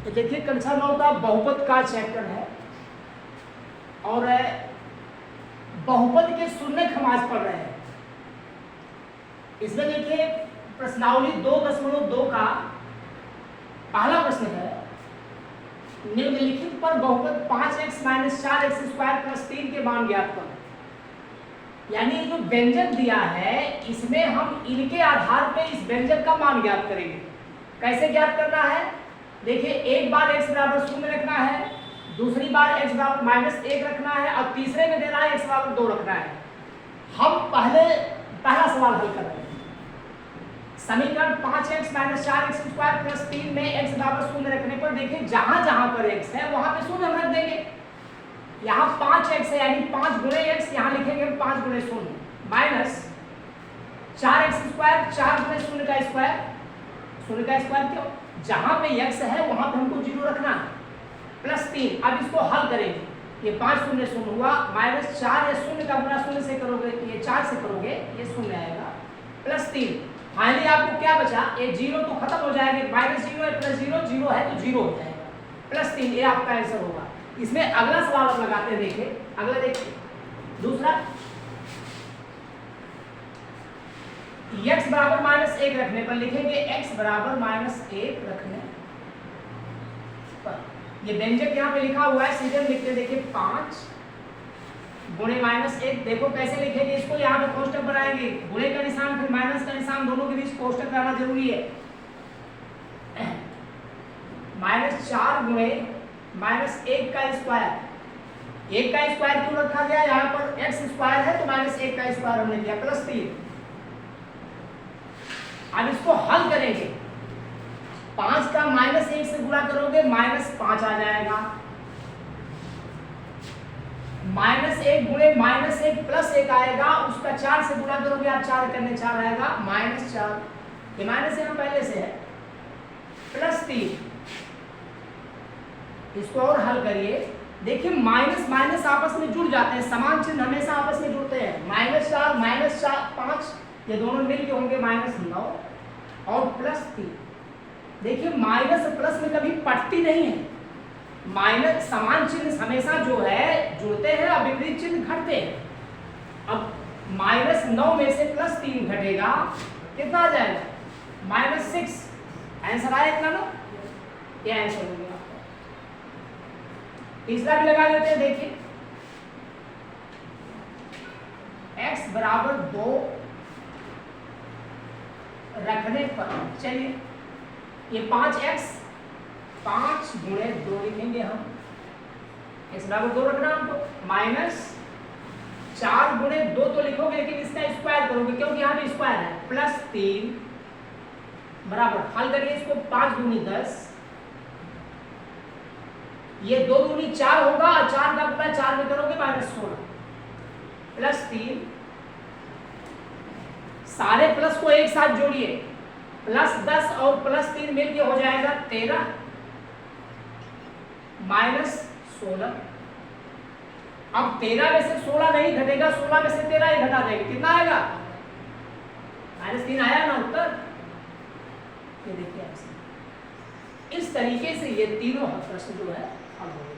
तो देखिए कक्षा 9 का बहुपद का चैप्टर है और बहुपद के शून्यक हम आज पढ़ रहे हैं। इसमें देखिए प्रश्नावली 2.2 का पहला प्रश्न है, निम्नलिखित पर बहुपद 5x - 4x² + 3 के मान ज्ञात करो। यानी जो व्यंजक दिया है इसमें हम इनके आधार पे इस व्यंजक का मान ज्ञात करेंगे। कैसे ज्ञात करना है? देखिए एक बार x बराबर 0 रखना है, दूसरी बार x बराबर -1 रखना है और तीसरे में दे रहा है x बराबर 2 रखना है। हम पहला सवाल हल कर रहे हैं। समीकरण 5x - 4x² + 3 में x बराबर 0 रखने पर देखिए जहां जहां पर x है वहां पे 0 हम रख देंगे। यहाँ 5x है यानी 5 गुणे x, यहाँ लिखेंगे 5 गुणे 0 माइनस 4x², 4 गुणे 0 का स्क्वायर, 0 का स्क्वायर क्यों? जहां पे x है वहां पे हमको 0 रखना है, प्लस 3। अब इसको हल करेंगे, ये 5 0 0 हुआ, माइनस 4 या 0 का गुणा 0 से करोगे, ये 4 से करोगे ये 0 आएगा, प्लस 3। फाइनली आपको क्या बचा? ये 0 तो खत्म हो जाएंगे, -0 है प्लस 0, 0 है तो 0 हो जाएगा, प्लस 3। ये आपका आंसर होगा। इसमें अगला सवाल आप लगाते हैं, देखिए अगला देखिए दूसरा, x बराबर -1 रखने पर लिखेंगे x बराबर -1 रखने पर ये व्यंजक यहाँ पे लिखा हुआ है, सीधे लिखते देखिए 5 गुणे -1। देखो कैसे लिखेंगे इसको, यहाँ पे कोष्टक बनाएंगे, गुणे का निशान फिर माइनस का निशान, दोनों के बीच कोष्टक रहना जरूरी है। -4 गुणे -1 का स्क्वायर, 1 का स्क्वायर क्यों रखा गया? यहाँ पर x² है तो -1 का स्क्वायर हमने दिया, प्लस 3। अब इसको हल करेंगे, 5 का -1 से गुणा करोगे -5 आ जाएगा, -1 गुणे -1 प्लस 1 आएगा, उसका 4 से गुणा करोगे आप, 4 करने 4 आएगा, -4। ये माइनस यहाँ पहले से है, प्लस 3। इसको और हल करिए, देखिए माइनस माइनस आपस में जुड़ जाते हैं, समान चिन्ह हमेशा आपस में जुड़ते हैं। -4 5 ये दोनों मिलके होंगे -9 और प्लस 3। देखिए माइनस प्लस में कभी पटती नहीं है, माइनस समान चिन्ह हमेशा जो है जुड़ते हैं और विपरीत चिन्ह घटते हैं। अब -9 में से प्लस 3 घटेगा, कितना आ जाएगा? -6। आंसर आया इतना ना, ये आंसर हो गया। तीसरा भी लगा लेते हैं, देखिए x बराबर 2 रखने पर, चलिए ये 5x 5 गुणे 2 लिखेंगे हम, x बराबर 2 रखना हमको, -4 गुणे 2 तो लिखोगे लेकिन इसका स्क्वायर करोगे क्योंकि यहाँ पे स्क्वायर है, प्लस 3 बराबर, हल करिए इसको, 5 दूनी 10, ये 2 दूनी 4 होगा और 4 का गुणा 4 में करोगे -16, प्लस 3। सारे प्लस को एक साथ जोड़िए, प्लस 10 और प्लस 3 मिलके हो जाएगा 13, -16। अब 13 में से 16 नहीं घटेगा, 16 में से 13 ही घटा देंगे, कितना आएगा? -3 आया ना उत्तर। ये देखिए इस तरीके से ये तीनों प्रश्न जो है हल हो गए।